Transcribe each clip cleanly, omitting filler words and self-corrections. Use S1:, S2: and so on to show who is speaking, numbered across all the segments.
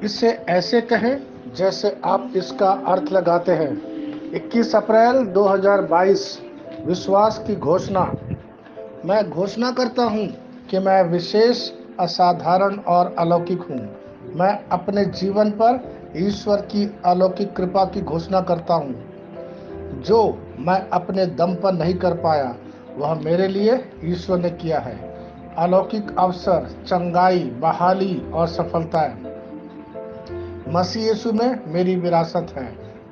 S1: इसे ऐसे कहें जैसे आप इसका अर्थ लगाते हैं। 21 अप्रैल 2022। विश्वास की घोषणा। मैं घोषणा करता हूँ कि मैं विशेष, असाधारण और अलौकिक हूँ। मैं अपने जीवन पर ईश्वर की अलौकिक कृपा की घोषणा करता हूँ। जो मैं अपने दम पर नहीं कर पाया, वह मेरे लिए ईश्वर ने किया है। अलौकिक अवसर, चंगाई, बहाली और सफलताएं मसीह यीशु में मेरी विरासत है।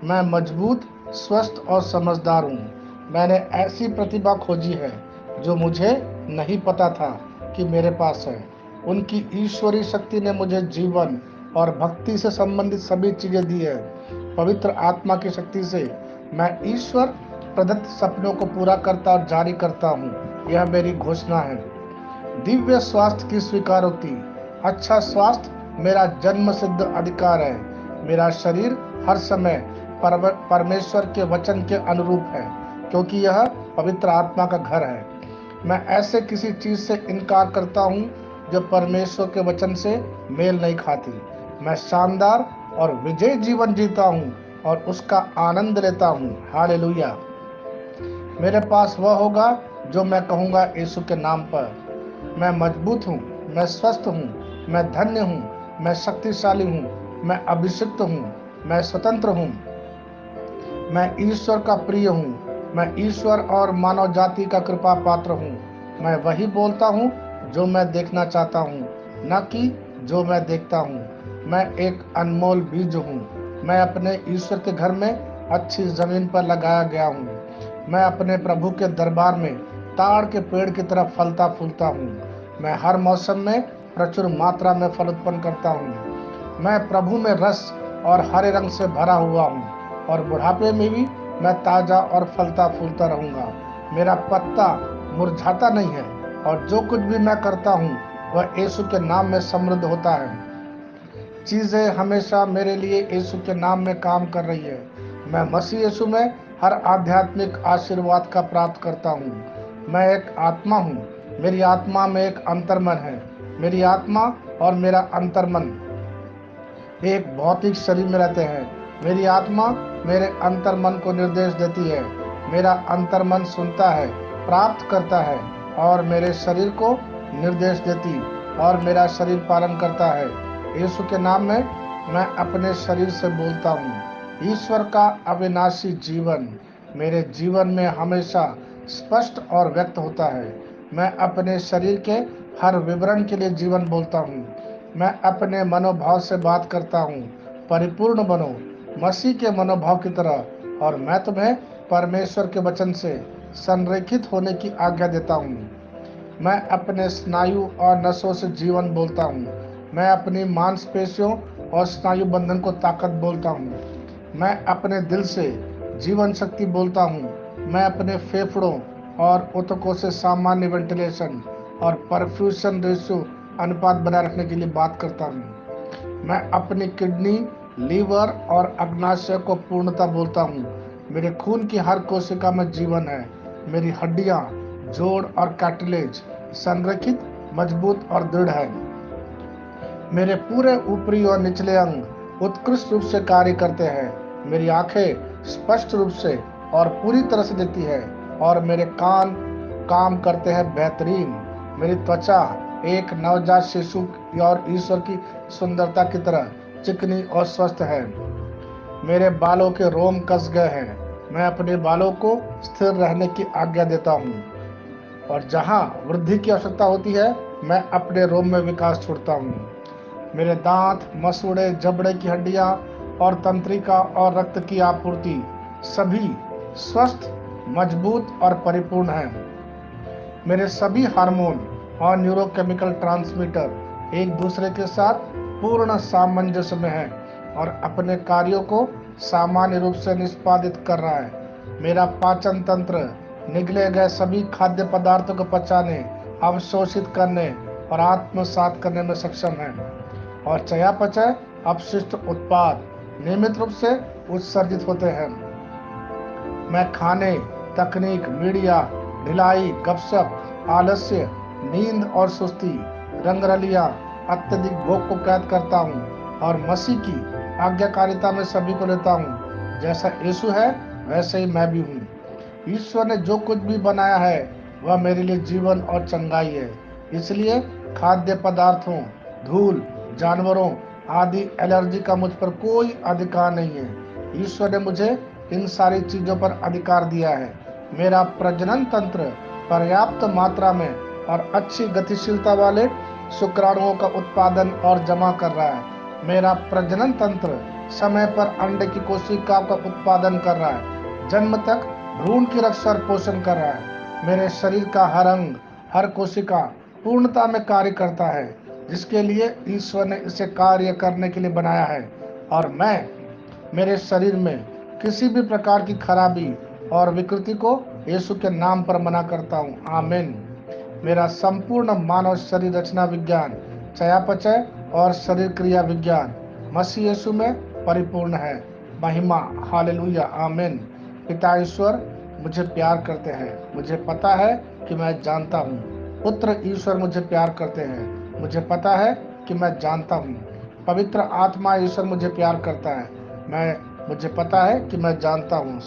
S1: मैं मजबूत, स्वस्थ और समझदार हूँ। मैंने ऐसी प्रतिभा खोजी है जो मुझे नहीं पता था कि मेरे पास है। उनकी ईश्वरीय शक्ति ने मुझे जीवन और भक्ति से संबंधित सभी चीजें दी है। पवित्र आत्मा की शक्ति से मैं ईश्वर प्रदत्त सपनों को पूरा करता और जारी करता हूँ। यह मेरी घोषणा है। दिव्य स्वास्थ्य की स्वीकारोक्ति। अच्छा स्वास्थ्य मेरा जन्म सिद्ध अधिकार है। मेरा शरीर हर समय परमेश्वर के वचन के अनुरूप है, क्योंकि यह पवित्र आत्मा का घर है। मैं ऐसे किसी चीज से इनकार करता हूँ जो परमेश्वर के वचन से मेल नहीं खाती। मैं शानदार और विजयी जीवन जीता हूँ और उसका आनंद लेता हूँ। हालेलुया। मेरे पास वह होगा जो मैं कहूँगा यीशु के नाम पर। मैं मजबूत हूँ, मैं स्वस्थ हूँ, मैं धन्य हूँ, मैं शक्तिशाली हूँ, मैं अभिषिक्त हूँ, मैं स्वतंत्र हूँ, मैं ईश्वर का प्रिय हूँ, मैं ईश्वर और मानव जाति का कृपा पात्र हूँ। मैं वही बोलता हूँ जो मैं देखना चाहता हूँ, न कि जो मैं देखता हूँ। मैं एक अनमोल बीज हूँ। मैं अपने ईश्वर के घर में अच्छी जमीन पर लगाया गया हूँ। मैं अपने प्रभु के दरबार में ताड़ के पेड़ की तरह फलता फूलता हूँ। मैं हर मौसम में प्रचुर मात्रा में फल उत्पन्न करता हूँ। मैं प्रभु में रस और हरे रंग से भरा हुआ हूँ और बुढ़ापे में भी मैं ताजा और फलता फूलता रहूंगा। मेरा पत्ता मुरझाता नहीं है और जो कुछ भी मैं करता हूँ वह यीशु के नाम में समृद्ध होता है। चीजें हमेशा मेरे लिए यीशु के नाम में काम कर रही है। मैं मसीह यीशु में हर आध्यात्मिक आशीर्वाद का प्राप्त करता हूँ। मैं एक आत्मा हूँ। मेरी आत्मा में एक अंतर्मन है। मेरी आत्मा और मेरा अंतर्मन एक भौतिक शरीर में रहते हैं। मेरी आत्मा मेरे अंतर्मन को निर्देश देती है। मेरा अंतर्मन सुनता है, प्राप्त करता है और मेरे शरीर को निर्देश देती और मेरा शरीर पालन करता है। यीशु के नाम में मैं अपने शरीर से बोलता हूँ। ईश्वर का अविनाशी जीवन मेरे जीवन में हमेशा स्पष्ट और व्यक्त होता है। मैं अपने शरीर के हर विवरण के लिए जीवन बोलता हूँ। मैं अपने मनोभाव से बात करता हूँ। परिपूर्ण बनो मसीह के मनोभाव की तरह, और मैं तुम्हें परमेश्वर के वचन से संरेखित होने की आज्ञा देता हूँ। मैं अपने स्नायु और नसों से जीवन बोलता हूँ। मैं अपनी मांसपेशियों और स्नायु बंधन को ताकत बोलता हूँ। मैं अपने दिल से जीवन शक्ति बोलता हूँ। मैं अपने फेफड़ों और ऊतकों से सामान्य वेंटिलेशन और परफ्यूशन रेशियो अनुपात बनाए रखने के लिए बात करता हूँ। मैं अपनी किडनी, लीवर और अग्नाशय को पूर्णता बोलता हूँ। मेरे खून की हर कोशिका में जीवन है। मेरी हड्डियाँ, जोड़ और कार्टिलेज संरक्षित, मजबूत और दृढ़ है। मेरे पूरे ऊपरी और निचले अंग उत्कृष्ट रूप से कार्य करते हैं। मेरी आंखें स्पष्ट रूप से और पूरी तरह से दिखती है और मेरे कान काम करते हैं बेहतरीन। मेरी त्वचा एक नवजात शिशु और ईश्वर की सुंदरता की तरह चिकनी और स्वस्थ है। मेरे बालों के रोम कस गए हैं। मैं अपने बालों को स्थिर रहने की आज्ञा देता हूँ और जहाँ वृद्धि की आवश्यकता होती है, मैं अपने रोम में विकास छोड़ता हूँ। मेरे दांत, मसूड़े, जबड़े की हड्डियां और तंत्रिका और रक्त की आपूर्ति सभी स्वस्थ, मजबूत और परिपूर्ण हैं। मेरे सभी हार्मोन और न्यूरोकेमिकल ट्रांसमीटर एक दूसरे के साथ पूर्ण सामंजस्य में हैं और अपने कार्यों को सामान्य रूप से निष्पादित कर रहा है। मेरा पाचन तंत्र निगले गए सभी खाद्य पदार्थों को पचाने, अवशोषित करने और आत्मसात करने में सक्षम है और चयापचय अपशिष्ट उत्पाद नियमित रूप से उत्सर्जित होते हैं। मैं खाने, तकनीक, मीडिया, ढिलाई, गपशप, आलस्य, नींद और सुस्ती, रंगरलिया, अत्यधिक भोग को कैद करता हूँ और मसीह की आज्ञाकारिता में सभी को लेता हूँ। जैसा यीशु है वैसे ही मैं भी हूँ। ईश्वर ने जो कुछ भी बनाया है वह मेरे लिए जीवन और चंगाई है। इसलिए खाद्य पदार्थों, धूल, जानवरों आदि एलर्जी का मुझ पर कोई अधिकार नहीं है। ईश्वर ने मुझे इन सारी चीजों पर अधिकार दिया है। मेरा प्रजनन तंत्र पर्याप्त मात्रा में और अच्छी गतिशीलता वाले शुक्राणुओं का उत्पादन और जमा कर रहा है। मेरा प्रजनन तंत्र समय पर अंडे की कोशिका का उत्पादन कर रहा है, जन्म तक भ्रूण की रक्षा और पोषण कर रहा है। मेरे शरीर का हर अंग, हर कोशिका पूर्णता में कार्य करता है, जिसके लिए ईश्वर ने इसे कार्य करने के लिए बनाया है। और मैं मेरे शरीर में किसी भी प्रकार की खराबी और विकृति को यीशु के नाम पर मना करता हूँ। आमीन। मेरा संपूर्ण मानव शरीर रचना विज्ञान, चयापचय और शरीर क्रिया विज्ञान मसीह यीशु में परिपूर्ण है। महिमा, हालेलुया, आमीन। पिता ईश्वर मुझे प्यार करते हैं, मुझे पता है कि मैं जानता हूँ। पुत्र ईश्वर मुझे प्यार करते हैं, मुझे पता है कि मैं जानता हूँ। पवित्र आत्मा ईश्वर मुझे प्यार करता है, मुझे पता है कि मैं जानता हूँ।